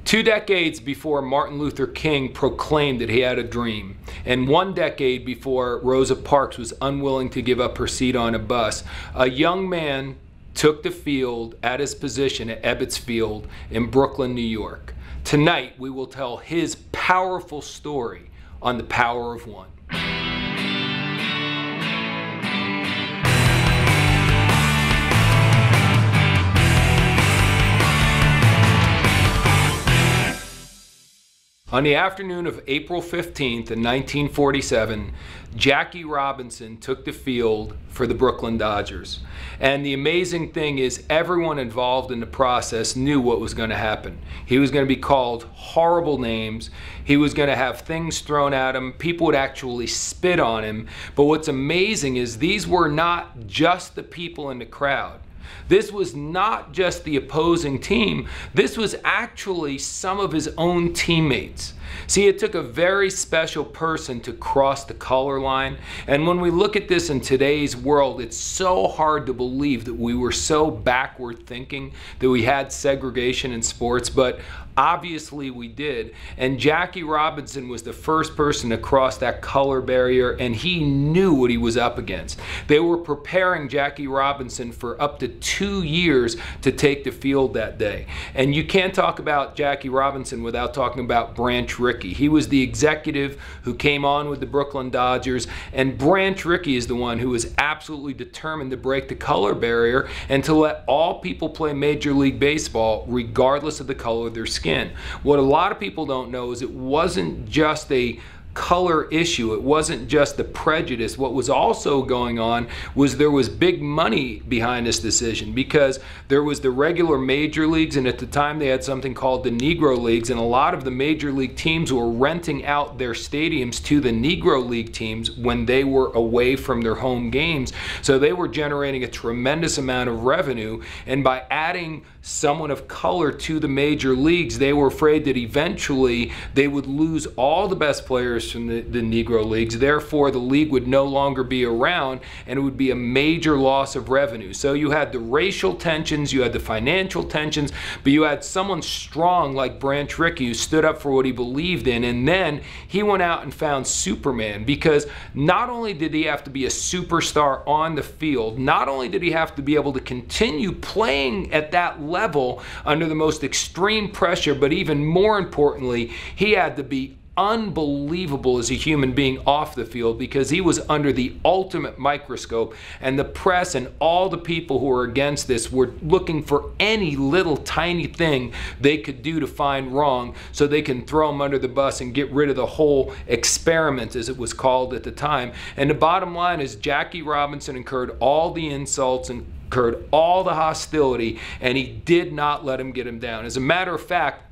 2 decades before Martin Luther King proclaimed that he had a dream, and 1 decade before Rosa Parks was unwilling to give up her seat on a bus, a young man took the field at his position at Ebbets Field in Brooklyn, New York. Tonight, we will tell his powerful story on the Power of One. On the afternoon of April 15th in 1947, Jackie Robinson took the field for the Brooklyn Dodgers. And the amazing thing is everyone involved in the process knew what was going to happen. He was going to be called horrible names. He was going to have things thrown at him. People would actually spit on him. But what's amazing is these were not just the people in the crowd. This was not just the opposing team. This was actually some of his own teammates. See, it took a very special person to cross the color line. And when we look at this in today's world, it's so hard to believe that we were so backward thinking, that we had segregation in sports, but obviously we did. And Jackie Robinson was the first person to cross that color barrier, and he knew what he was up against. They were preparing Jackie Robinson for up to 2 years to take the field that day. And you can't talk about Jackie Robinson without talking about Branch Rickey. He was the executive who came on with the Brooklyn Dodgers, and Branch Rickey is the one who was absolutely determined to break the color barrier and to let all people play Major League Baseball regardless of the color of their skin. What a lot of people don't know is it wasn't just a color issue. It wasn't just the prejudice. What was also going on was there was big money behind this decision, because there was the regular major leagues, and at the time they had something called the Negro Leagues, and a lot of the major league teams were renting out their stadiums to the Negro League teams when they were away from their home games. So they were generating a tremendous amount of revenue, and by adding someone of color to the major leagues, they were afraid that eventually they would lose all the best players from the Negro Leagues. Therefore, the league would no longer be around, and it would be a major loss of revenue. So you had the racial tensions, you had the financial tensions, but you had someone strong like Branch Rickey who stood up for what he believed in, and then he went out and found Superman, because not only did he have to be a superstar on the field, not only did he have to be able to continue playing at that level under the most extreme pressure, but even more importantly, he had to be unbelievable as a human being off the field, because he was under the ultimate microscope, and the press and all the people who were against this were looking for any little tiny thing they could do to find wrong so they can throw him under the bus and get rid of the whole experiment, as it was called at the time. And the bottom line is Jackie Robinson incurred all the insults and incurred all the hostility, and he did not let him get him down. As a matter of fact,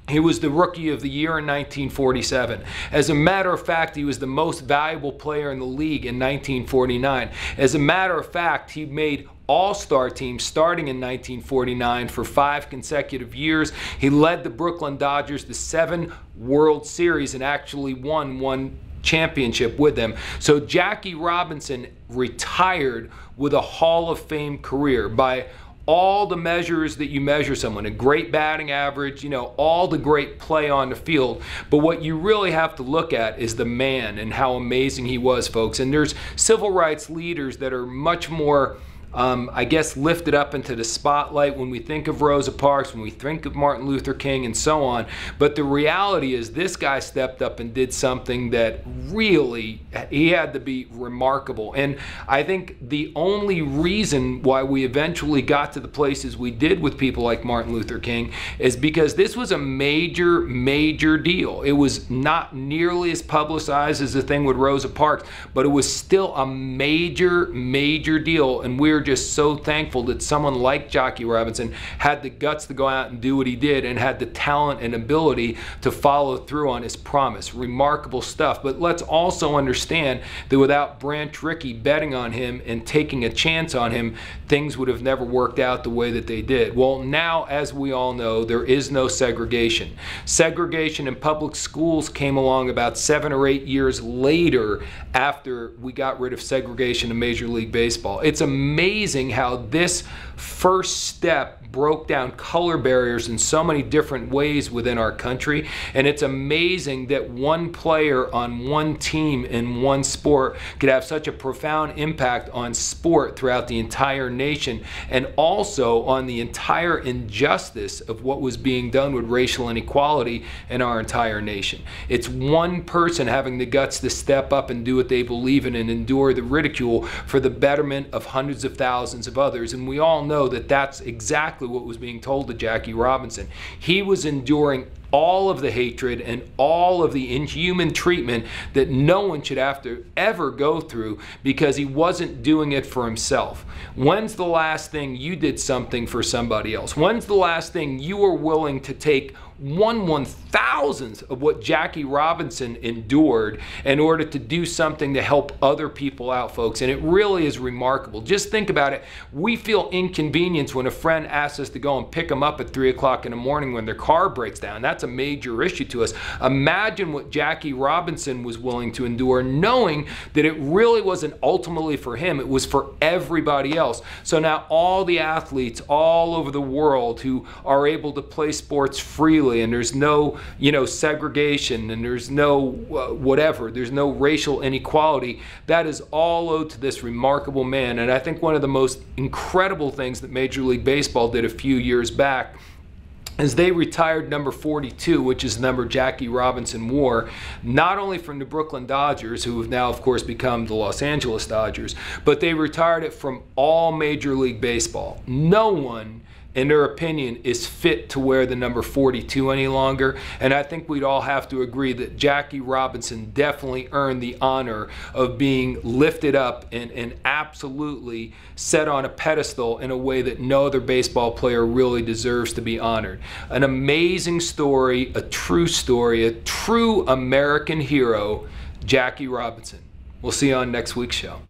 he was the Rookie of the Year in 1947. As a matter of fact, he was the most valuable player in the league in 1949. As a matter of fact, he made all-star teams starting in 1949 for 5 consecutive years. He led the Brooklyn Dodgers to 7 World Series and actually won 1 championship with them. So Jackie Robinson retired with a Hall of Fame career by all the measures that you measure someone, a great batting average, you know, all the great play on the field. But what you really have to look at is the man and how amazing he was, folks. And there's civil rights leaders that are much more I guess lifted up into the spotlight when we think of Rosa Parks, when we think of Martin Luther King and so on. But the reality is this guy stepped up and did something that really, he had to be remarkable. And I think the only reason why we eventually got to the places we did with people like Martin Luther King is because this was a major, major deal. It was not nearly as publicized as the thing with Rosa Parks, but it was still a major, major deal. And we're just so thankful that someone like Jackie Robinson had the guts to go out and do what he did, and had the talent and ability to follow through on his promise. Remarkable stuff. But let's also understand that without Branch Rickey betting on him and taking a chance on him, things would have never worked out the way that they did. Well, now, as we all know, there is no segregation. Segregation in public schools came along about 7 or 8 years later after we got rid of segregation in Major League Baseball. It's amazing amazing how this first step broke down color barriers in so many different ways within our country. And it's amazing that one player on one team in one sport could have such a profound impact on sport throughout the entire nation, and also on the entire injustice of what was being done with racial inequality in our entire nation. It's one person having the guts to step up and do what they believe in and endure the ridicule for the betterment of hundreds of thousands of others. And we all know that that's exactly what was being told to Jackie Robinson. He was enduring all of the hatred and all of the inhuman treatment that no one should have to ever go through because he wasn't doing it for himself. When's the last thing you did something for somebody else? When's the last thing you were willing to take 1/1000th of what Jackie Robinson endured in order to do something to help other people out, folks? And it really is remarkable. Just think about it. We feel inconvenienced when a friend asks us to go and pick them up at 3 o'clock in the morning when their car breaks down. That's a major issue to us. Imagine what Jackie Robinson was willing to endure, knowing that it really wasn't ultimately for him, it was for everybody else. So now all the athletes all over the world who are able to play sports freely, and there's no, segregation, and there's no whatever, there's no racial inequality, that is all owed to this remarkable man. And I think one of the most incredible things that Major League Baseball did a few years back is they retired number 42, which is the number Jackie Robinson wore, not only from the Brooklyn Dodgers, who have now, of course, become the Los Angeles Dodgers, but they retired it from all Major League Baseball. No one, in their opinion, is fit to wear the number 42 any longer. And I think we'd all have to agree that Jackie Robinson definitely earned the honor of being lifted up and absolutely set on a pedestal in a way that no other baseball player really deserves to be honored. An amazing story, a true American hero, Jackie Robinson. We'll see you on next week's show.